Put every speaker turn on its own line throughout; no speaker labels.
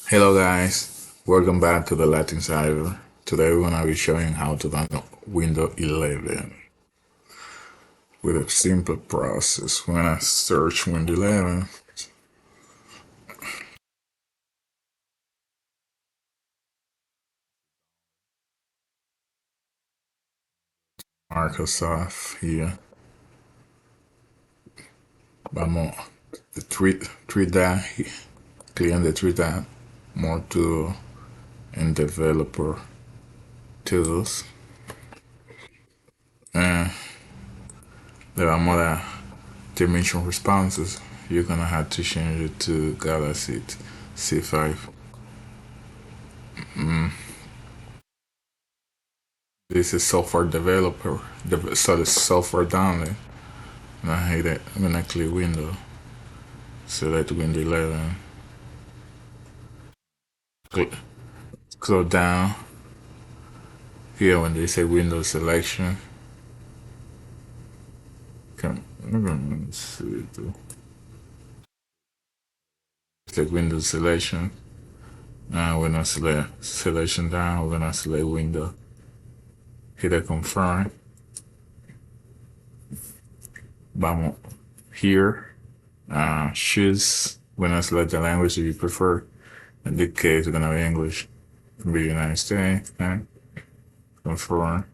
Hello guys, welcome back to the Latin Cyber. Today we're gonna be showing how to download Windows 11 with a simple process. We're gonna search Windows 11, Microsoft here. Vamos, the three dot, click on the three dot, more tool and developer tools. And there are more dimension responses. You're gonna have to change it to Galaxy C5. This is software developer, so the software download. And I hate it. I'm gonna click Window, select Windows 11, click, scroll down. Here when they say Windows selection, I'm gonna see it. Click Windows selection. Now we're gonna select selection down. We're gonna select Window. Hit a confirm. Vamos here. Choose. We're gonna select the language if you prefer. In this case, we're gonna be English. From the United States. Okay. Confirm.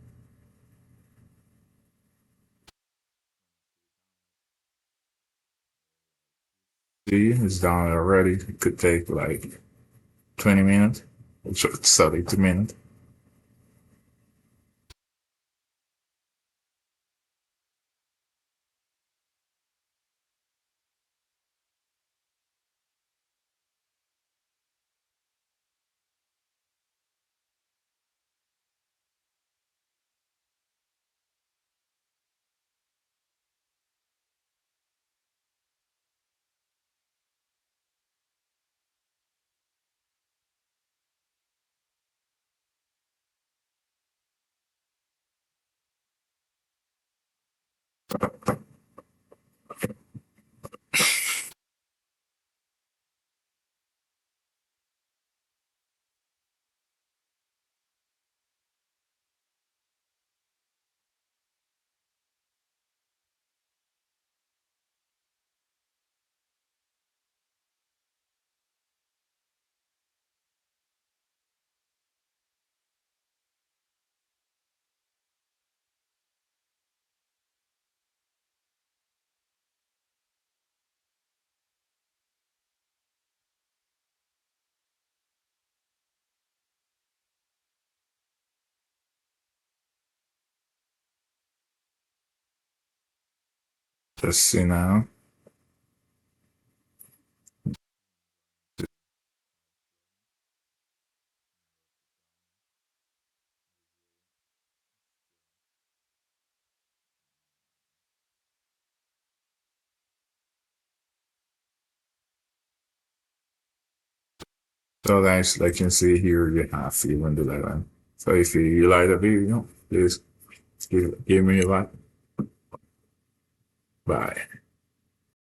See, it's down already. It could take like 20 minutes. Sorry, 2 minutes. Let's see now. So guys, like you can see here, you have the Windows 11. So if you like the video, please give me a like. Bye.